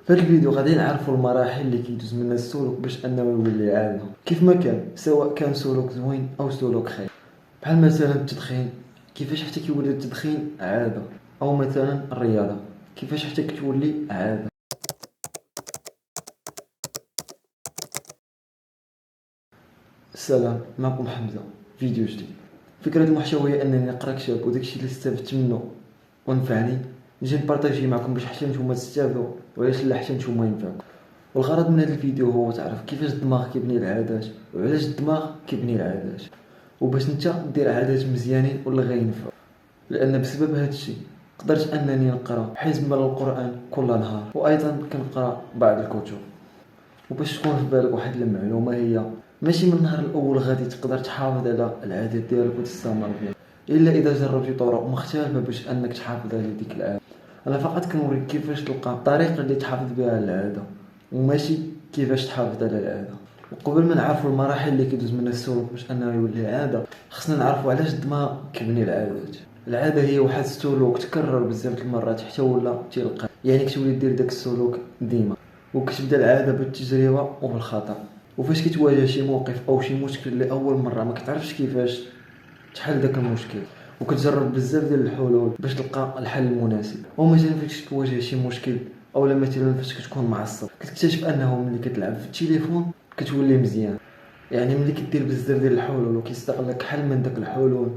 في هذا الفيديو غادي نعرفوا المراحل اللي كيدوز منها السلوك باش انه يولي عاده كيف ما كان، سواء كان سلوك زوين او سلوك خايب. بحال مثلا التدخين، كيفاش حتى كيولي التدخين عاده، او مثلا الرياضه كيفاش حتى كتولي عاده. السلام، معكم حمزه. فيديو جديد. فكره المحتوى هي انني نقرا كتاب وداكشي اللي استفدت منه ونفعني نجي نبارطاجيه معكم باش حتى نتوما تستافدوا وعلاش لا حتى نتوما ينفعكم. والغرض من هذا الفيديو هو تعرف كيفاش الدماغ كيبني العادات وعلاش الدماغ كيبني العادات، وباش انت دير عادات مزيانين ولا غينفعوا. لان بسبب هذا الشيء قدرت انني نقرا حزب من القران كل نهار، وايضا كنقرا بعض الكتب. وباش تكون في بالك واحد المعلومه، هي ماشي من النهار الاول غادي تقدر تحافظ على العادات ديالك وتستمر فيها، الا اذا جربتي طرق مختلفه باش انك تحافظ على ديك العاده. انا فقط كنوريك كيفاش تلقى الطريقه اللي تحافظ بها على العاده، وماشي كيفاش تحافظ على العاده. وقبل ما نعرفوا المراحل اللي كيدوز منها السلوك باش انه يولي عاده، خصنا نعرفوا علاش الدماغ كيبني العادات. العاده هي واحد السلوك تكرر بزاف المرات حتى ولا تلقى، يعني كتولي دير داك السلوك ديما. وكتبدا العاده بالتجربه وبالخطا، وفاش كتواجه شي موقف او شي مشكل لاول مره ما كتعرفش كيفاش تحل داك المشكل، وكتجرب بزاف ديال الحلول باش تلقى الحل المناسب. او مثلا فاش كتواجه شي مشكل، او مثلا فاش كتكون معصب كتكتشف انه ملي كتلعب في التليفون كتولي مزيان. يعني ملي كدير بزاف ديال الحلول وكيستغلك حل من داك الحلول،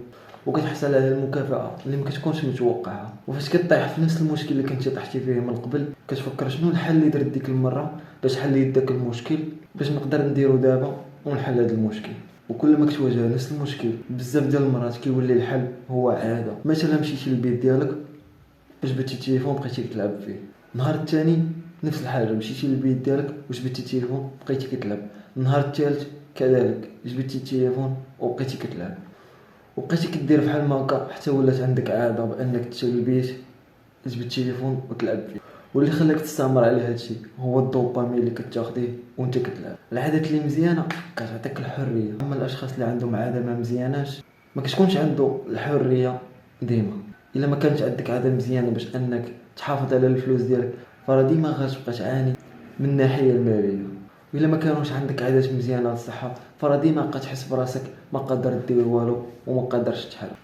وكتحصل على المكافاه اللي ما كتكونش متوقعها. وفاش كطيح في نفس المشكل اللي كنتي طحتي فيه من قبل، كتفكر شنو الحل اللي درت ديك المره باش حليت داك المشكل، باش نقدر نديرو دابا ونحل هذا المشكل. وكل ما كتواجه نفس المشكل بزاف ديال المرات كيولي الحل هو عاده. مثلا مشيتي للبيت ديالك، جبدتي التليفون بقيتي كتلعب فيه. النهار الثاني نفس الحاجه، مشيتي للبيت ديالك وجبدتي التليفون بقيتي كتلعب. النهار الثالث كذلك جبدتي التليفون وبقيتي كتلعب، وبقيتي كدير بحال ما هكا حتى ولات عندك عاده بانك تمشي للبيت تجبد التليفون وتلعب فيه. واللي خلاك تستمر على هذا الشيء هو الدوبامين اللي كتاخذيه وانت كتلعب. العادات اللي مزيانه كتعطيك الحريه، اما الاشخاص اللي عندهم عاده ما مزياناش ما كتكونش عنده الحريه ديما. الا ما كانت عندك عاده مزيانه باش انك تحافظ على الفلوس ديالك، فراه ديما غتبقى تعاني من الناحيه الماليه. وإلا ما كانوش عندك عادات مزيانه للصحه، فراه ديما غتحس براسك ما قادر دير والو وما قادرش تحرك.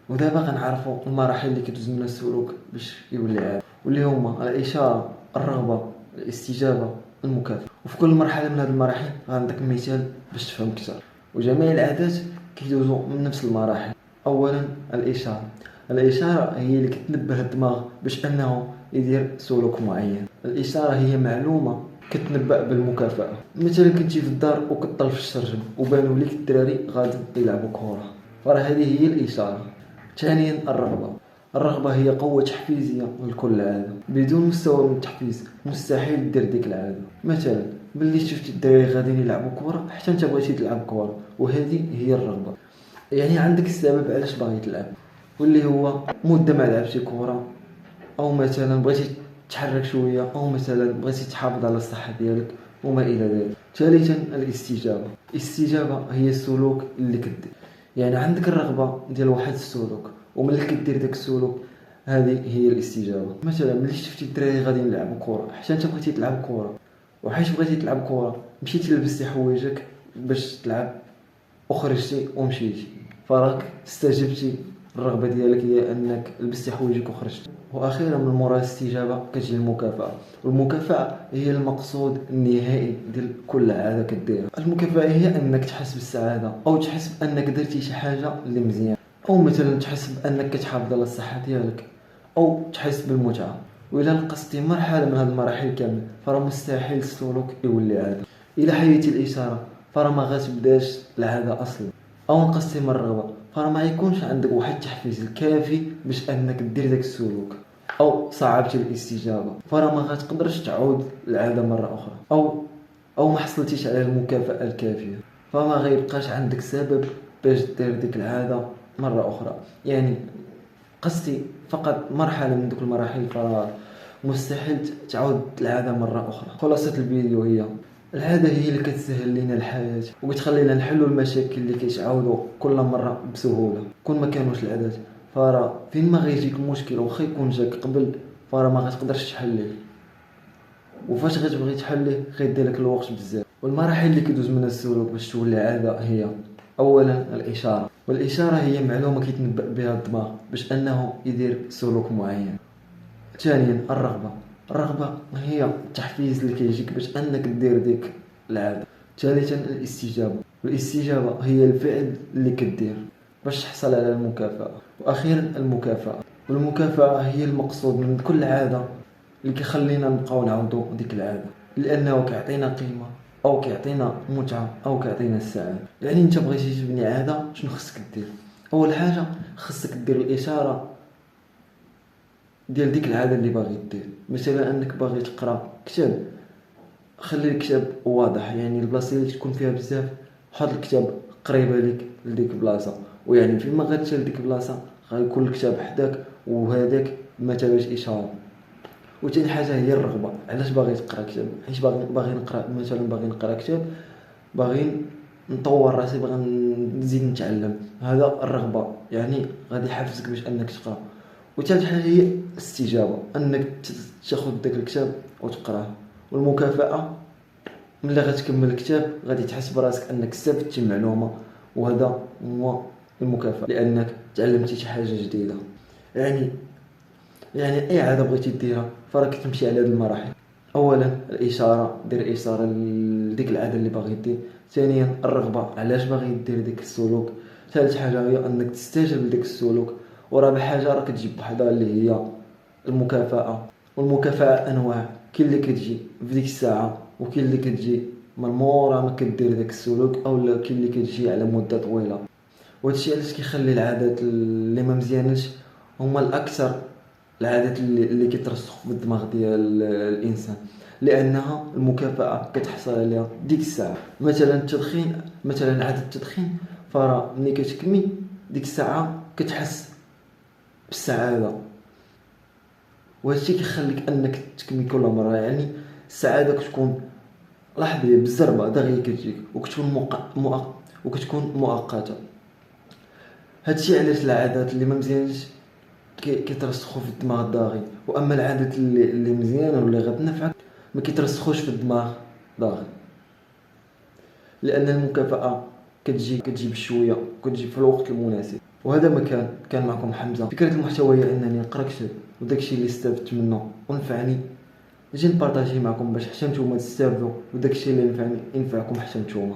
ودابا غنعرفوا المراحل اللي كتدوز منها السلوك باش يولي عاده، واللي هما الاشاره، الرغبه، الاستجابه، المكافاه. وفي كل مرحله من هذه المراحل غنعطيك مثال باش تفهم اكثر. وجميع العادات كيدوزوا من نفس المراحل. اولا الاشاره. الاشاره هي اللي كتنبه الدماغ باش انه يدير سلوك معين. الاشاره هي معلومه كتنبأ بالمكافاه. مثلا كنتي في الدار وكتطل في الشرجم وبانوا ليك الدراري غادي يلعبوا كره، فراه هذه هي الاشاره. ثانيا الرغبه. الرغبه هي قوه تحفيزيه لكل عاده. بدون مستوى من التحفيز مستحيل دير ديك العاده. مثلا ملي شفتي الدراري غاديين يلعبوا كره حتى انت بغيتي تلعب كره، وهذه هي الرغبه. يعني عندك السبب علاش باغي تلعب، واللي هو مده ما لعبتي كره، او مثلا بغيتي تحرك شويه، او مثلا بغيتي تحافظ على الصحه ديالك وما الى ذلك. ثالثا الاستجابه. الاستجابه هي السلوك اللي كدير. يعني عندك الرغبه ديال واحد السلوك، وملي كدير داك السلوك هذه هي الاستجابه. مثلا ملي شفتي الدراري غادي يلعبوا كره حتى انت بغيتي تلعب كره، وحيت بغيتي تلعب كره مشيتي لبستي حوايجك باش تلعب وخرجتي ومشيتي، فراك استجبتي. الرغبه ديالك هي انك لبستي حوايجك وخرجتي. واخيرا من موراء الاستجابه كتجي المكافاه. والمكافاه هي المقصود النهائي ديال كل عاده كديرها. المكافاه هي انك تحس بالسعاده، او تحس بانك درتي شي حاجه اللي مزيان، او مثلا تحس بانك كتحافظ على الصحه ديالك، او تحس بالمتعه. واذا نقصتي مرحله من هذه المراحل كامل فراه مستحيل السلوك يولي عاده. الى حيدتي الاشاره فراه ما غتبداش العاده اصلا. او نقصتي من الرغبه فراه ما يكونش عندك واحد التحفيز الكافي باش انك دير داك السلوك. او صعبتي الاستجابه فراه ما غتقدرش تعود العاده مره اخرى. او ما حصلتيش على المكافاه الكافيه، فما غيبقاش عندك سبب باش دير ديك العاده مره اخرى. يعني قصتي فقط مرحله من دوك المراحل فراه مستحيل تعود العاده مره اخرى. خلاصه الفيديو هي العاده هي اللي كتسهل لنا الحياه وكتخلينا نحلوا المشاكل اللي كيتعاودوا كل مره بسهوله. كون ما كانوش العادات فراه فين ما غيجيك مشكل واخا يكون جاك قبل فراه ما غتقدرش تحليه. وفاش غتبغي تحل ليه غيدير لك الوقت بزاف. والمراحل اللي كيدوز منها السلوك باش تولي عاده هي: اولا الاشاره، والاشاره هي معلومه كيتنبأ بها الدماغ باش انه يدير سلوك معين. ثانيا الرغبه هي التحفيز اللي كيجيك باش انك دير ديك العاده. ثالثا والاستجابه هي الفعل اللي كدير باش تحصل على المكافاه. واخيرا المكافاه، والمكافاه هي المقصود من كل عاده اللي كيخلينا نبقاو نعوضوا ديك العاده، لانه كيعطينا قيمه او كيعطينا متعه او كيعطينا السعاده. يعني انت بغيتي تبني عاده، شنو خصك دير؟ اول حاجه خصك دير الاشاره ديال ديك العاده اللي باغي دير. مثلا انك باغي تقرا كتاب، خلي الكتاب واضح، يعني البلاصه اللي تكون فيها بزاف حط الكتاب قريبه ليك لديك البلاصه، ويعني فيما غتمشي لديك البلاصه غيكون الكتاب حداك وهذاك ما تابعش اشاره. وثاني حاجه هي الرغبه. علاش باغي تقرا كتاب؟ حيت باغي نقرا، مثلا باغي نقرا كتاب، باغي نطور راسي، باغي نزيد نتعلم، هذا الرغبه، يعني غادي يحفزك باش انك تقرا. وثالث حاجه هي الاستجابه، انك تاخذ داك الكتاب وتقراه. والمكافاه، ملي غتكمل الكتاب غادي تحس براسك انك استفدتي معلومه، وهذا هو المكافاه، لانك تعلمتي شي حاجه جديده. يعني اي عاده بغيتي ديرها فراك تمشي على هذه المراحل. اولا الاشاره، دير اشاره لديك العاده اللي باغي دير. ثانيا الرغبه، علاش باغي دير ديك السلوك. ثالث حاجه هي انك تستجب لديك السلوك. ورابع حاجه راك تجيب وحده اللي هي المكافاه. والمكافاه انواع، كاين اللي كتجي في ديك الساعه، وكاين اللي كتجي من مورا ما كدير داك السلوك، اولا كاين اللي كتجي على مده طويله. وهادشي علاش كيخلي العادات اللي ما مزيانش هما الاكثر، العادات اللي كترسخ في الدماغ ديال الانسان، لانها المكافاه كتحصل عليها ديك الساعه. مثلا التدخين، مثلا عاده التدخين، فراه ملي كتكمي ديك الساعه كتحس بالسعاده، وهادشي كيخليك انك تكمي كل مره. يعني السعاده كتكون لحظيه بالزربه دغيا كتجيك، وكتكون مؤقته. هادشي علاش العادات اللي ما مزيانش كيترسخوا في الدماغ داغي، واما العادات اللي مزيانه واللي غتنفعك ما كيترسخوش في الدماغ داغي، لان المكافاه كتجي بشويه، كتجي في الوقت المناسب. وهذا ما كان معكم حمزه. فكره المحتوى هي انني نقرا كتاب، وداكشي اللي استفدت منه ونفعني نجي نبارطاجي معكم باش حتى نتوما تستافدوا، وداكشي اللي نفعني ينفعكم حتى نتوما.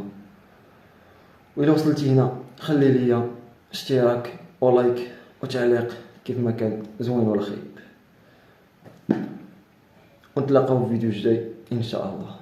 وإلا وصلتي هنا خلي لي اشتراك ولايك وتعليق كيف ما كان زوين ولا خايب، ونتلاقاو في فيديو جاي ان شاء الله.